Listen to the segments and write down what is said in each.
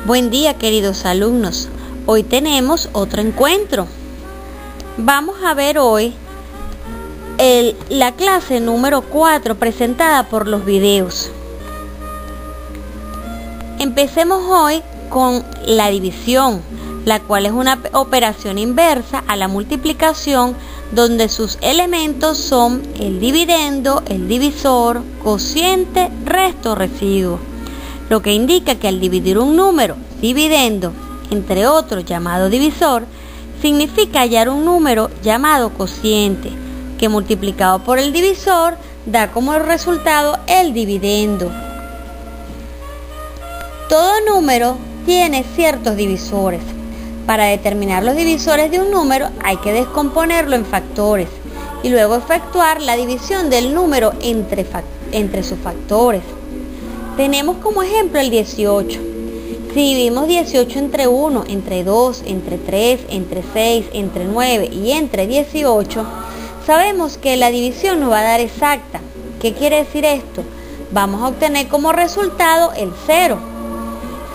Buen día, queridos alumnos. Hoy tenemos otro encuentro. Vamos a ver hoy la clase número 4 presentada por los videos. Empecemos hoy con la división, la cual es una operación inversa a la multiplicación donde sus elementos son el dividendo, el divisor, cociente, resto, residuo. Lo que indica que al dividir un número, dividendo, entre otros llamado divisor, significa hallar un número llamado cociente, que multiplicado por el divisor da como resultado el dividendo. Todo número tiene ciertos divisores. Para determinar los divisores de un número hay que descomponerlo en factores y luego efectuar la división del número entre sus factores. Tenemos como ejemplo el 18. Si dividimos 18 entre 1, entre 2, entre 3, entre 6, entre 9 y entre 18, sabemos que la división nos va a dar exacta. ¿Qué quiere decir esto? Vamos a obtener como resultado el 0.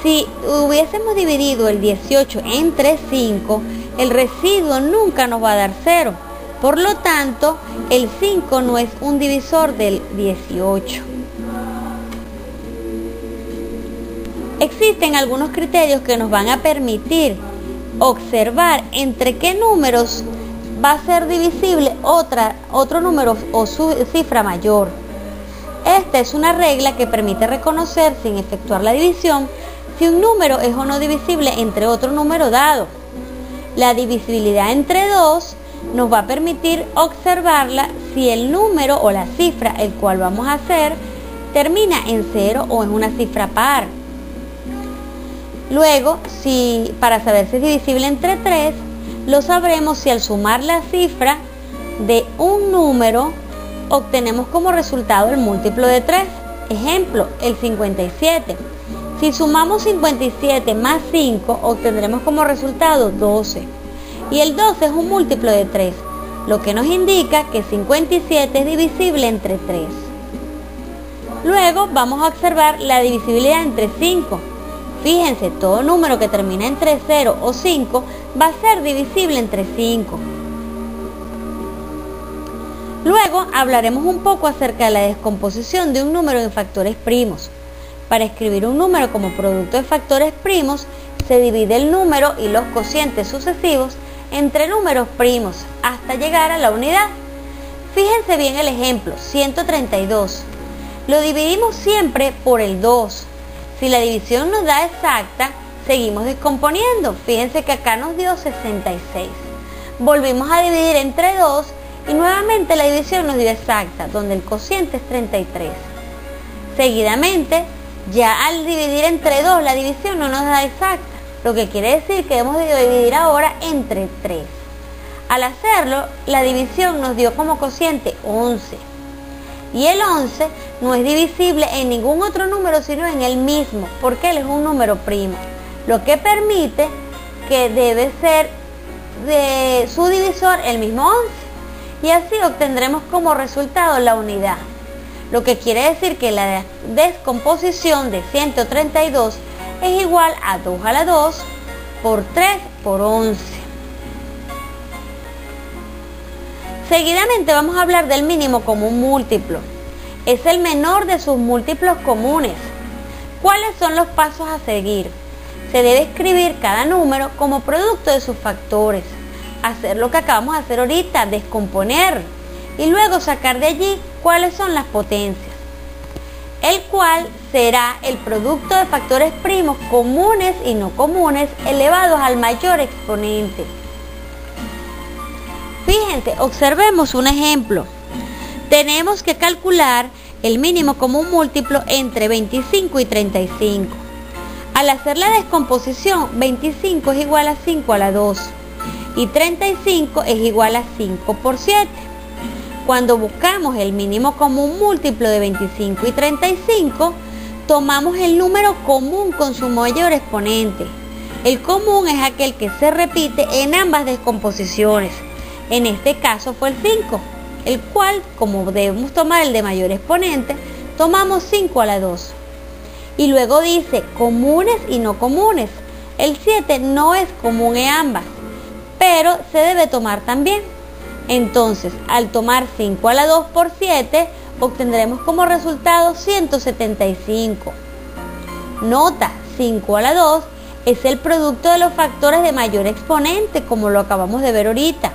Si hubiésemos dividido el 18 entre 5, el residuo nunca nos va a dar 0. Por lo tanto, el 5 no es un divisor del 18. Existen algunos criterios que nos van a permitir observar entre qué números va a ser divisible otro número o su cifra mayor. Esta es una regla que permite reconocer sin efectuar la división si un número es o no divisible entre otro número dado. La divisibilidad entre 2 nos va a permitir observarla si el número o la cifra el cual vamos a hacer termina en 0 o es una cifra par. Luego, para saber si es divisible entre 3, lo sabremos si al sumar la cifra de un número obtenemos como resultado el múltiplo de 3. Ejemplo, el 57. Si sumamos 57 más 5, obtendremos como resultado 12. Y el 12 es un múltiplo de 3, lo que nos indica que 57 es divisible entre 3. Luego vamos a observar la divisibilidad entre 5. Fíjense, todo número que termina entre 0 o 5 va a ser divisible entre 5. Luego hablaremos un poco acerca de la descomposición de un número en factores primos. Para escribir un número como producto de factores primos, se divide el número y los cocientes sucesivos entre números primos hasta llegar a la unidad. Fíjense bien el ejemplo, 132. Lo dividimos siempre por el 2. Si la división nos da exacta, seguimos descomponiendo. Fíjense que acá nos dio 66. Volvimos a dividir entre 2 y nuevamente la división nos dio exacta, donde el cociente es 33. Seguidamente, ya al dividir entre 2, la división no nos da exacta, lo que quiere decir que hemos de dividir ahora entre 3. Al hacerlo, la división nos dio como cociente 11. Y el 11 no es divisible en ningún otro número, sino en el mismo, porque él es un número primo, lo que permite que debe ser de su divisor el mismo 11. Y así obtendremos como resultado la unidad. Lo que quiere decir que la descomposición de 132 es igual a 2 a la 2 por 3 por 11. Seguidamente vamos a hablar del mínimo común múltiplo. Es el menor de sus múltiplos comunes. ¿Cuáles son los pasos a seguir? Se debe escribir cada número como producto de sus factores. Hacer lo que acabamos de hacer ahorita, descomponer. Y luego sacar de allí cuáles son las potencias, el cual será el producto de factores primos comunes y no comunes elevados al mayor exponente. Fíjense, observemos un ejemplo. Tenemos que calcular el mínimo común múltiplo entre 25 y 35. Al hacer la descomposición, 25 es igual a 5 a la 2 y 35 es igual a 5 por 7. Cuando buscamos el mínimo común múltiplo de 25 y 35, tomamos el número común con su mayor exponente. El común es aquel que se repite en ambas descomposiciones. En este caso fue el 5, el cual, como debemos tomar el de mayor exponente, tomamos 5 a la 2. Y luego dice comunes y no comunes. El 7 no es común en ambas, pero se debe tomar también. Entonces, al tomar 5 a la 2 por 7, obtendremos como resultado 175. Nota, 5 a la 2 es el producto de los factores de mayor exponente, como lo acabamos de ver ahorita.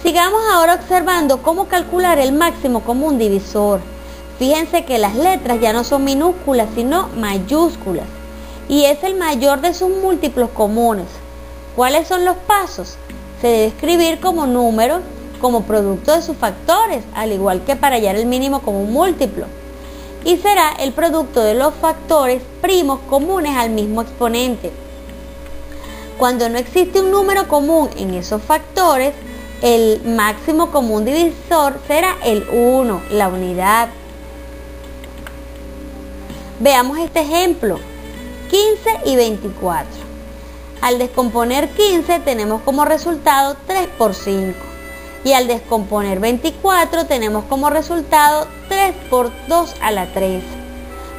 Sigamos ahora observando cómo calcular el máximo común divisor. Fíjense que las letras ya no son minúsculas, sino mayúsculas. Y es el mayor de sus múltiplos comunes. ¿Cuáles son los pasos? Se debe escribir como número, como producto de sus factores, al igual que para hallar el mínimo común múltiplo. Y será el producto de los factores primos comunes al mismo exponente. Cuando no existe un número común en esos factores, el máximo común divisor será el 1, la unidad. Veamos este ejemplo, 15 y 24. Al descomponer 15 tenemos como resultado 3 por 5. Y al descomponer 24 tenemos como resultado 3 por 2 a la 3.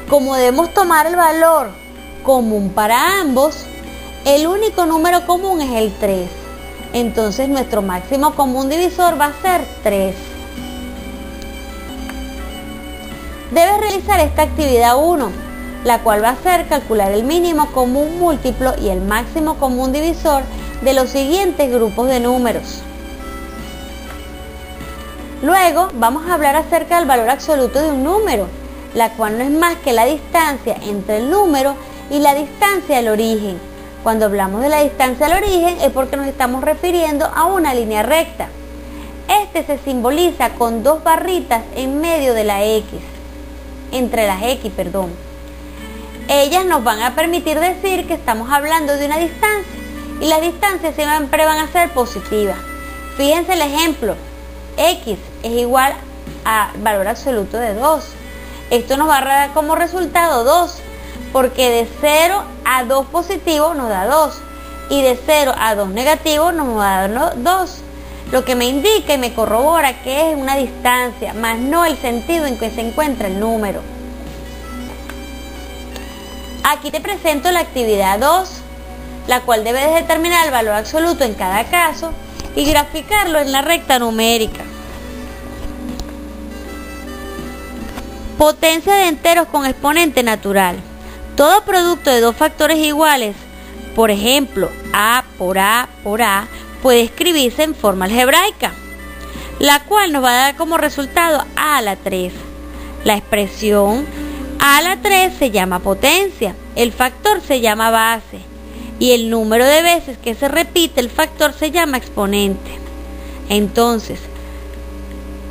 Como debemos tomar el valor común para ambos, el único número común es el 3. Entonces nuestro máximo común divisor va a ser 3. Debes realizar esta actividad 1, la cual va a ser calcular el mínimo común múltiplo y el máximo común divisor de los siguientes grupos de números. Luego vamos a hablar acerca del valor absoluto de un número, la cual no es más que la distancia entre el número y la distancia al origen. Cuando hablamos de la distancia al origen es porque nos estamos refiriendo a una línea recta. Este se simboliza con dos barritas en medio de la X. Entre las X, perdón. Ellas nos van a permitir decir que estamos hablando de una distancia y las distancias siempre van a ser positivas. Fíjense el ejemplo, X es igual al valor absoluto de 2. Esto nos va a dar como resultado 2, porque de 0 a 2 positivo nos da 2 y de 0 a 2 negativo nos va a dar 2. Lo que me indica y me corrobora que es una distancia, más no el sentido en que se encuentra el número. Aquí te presento la actividad 2, la cual debes determinar el valor absoluto en cada caso y graficarlo en la recta numérica. Potencia de enteros con exponente natural. Todo producto de dos factores iguales, por ejemplo, A por A por A, puede escribirse en forma algebraica, la cual nos va a dar como resultado A a la 3. La expresión A a la 3 se llama potencia, el factor se llama base y el número de veces que se repite el factor se llama exponente. Entonces,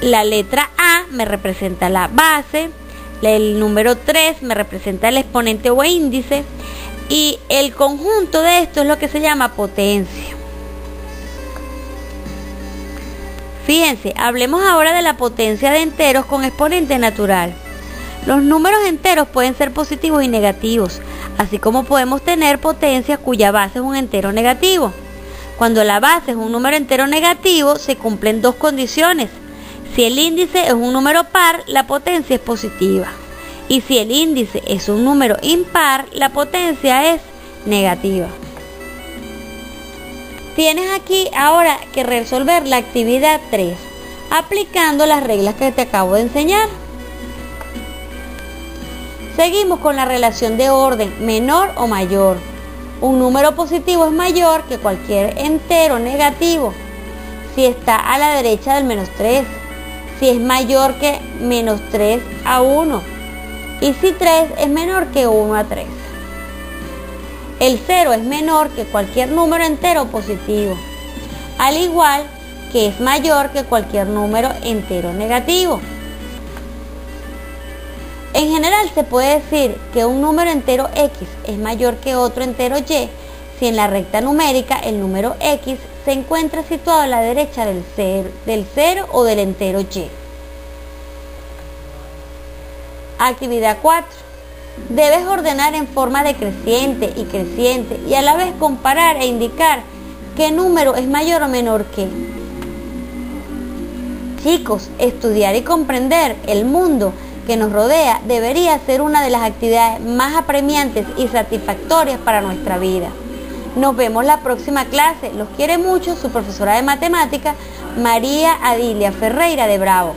la letra A me representa la base, el número 3 me representa el exponente o índice y el conjunto de esto es lo que se llama potencia. Fíjense, hablemos ahora de la potencia de enteros con exponente natural. Los números enteros pueden ser positivos y negativos, así como podemos tener potencias cuya base es un entero negativo. Cuando la base es un número entero negativo, se cumplen dos condiciones. Si el índice es un número par, la potencia es positiva. Y si el índice es un número impar, la potencia es negativa. Tienes aquí ahora que resolver la actividad 3, aplicando las reglas que te acabo de enseñar. Seguimos con la relación de orden menor o mayor. Un número positivo es mayor que cualquier entero negativo si está a la derecha del menos 3, si es mayor que menos 3 a 1 y si 3 es menor que 1 a 3. El 0 es menor que cualquier número entero positivo, al igual que es mayor que cualquier número entero negativo. En general se puede decir que un número entero X es mayor que otro entero Y si en la recta numérica el número X se encuentra situado a la derecha del 0 o del entero Y. Actividad 4. Debes ordenar en forma decreciente y creciente y a la vez comparar e indicar qué número es mayor o menor que. Chicos, estudiar y comprender el mundo que nos rodea debería ser una de las actividades más apremiantes y satisfactorias para nuestra vida. Nos vemos la próxima clase. Los quiere mucho su profesora de matemáticas, María Adilia Ferreira de Bravo.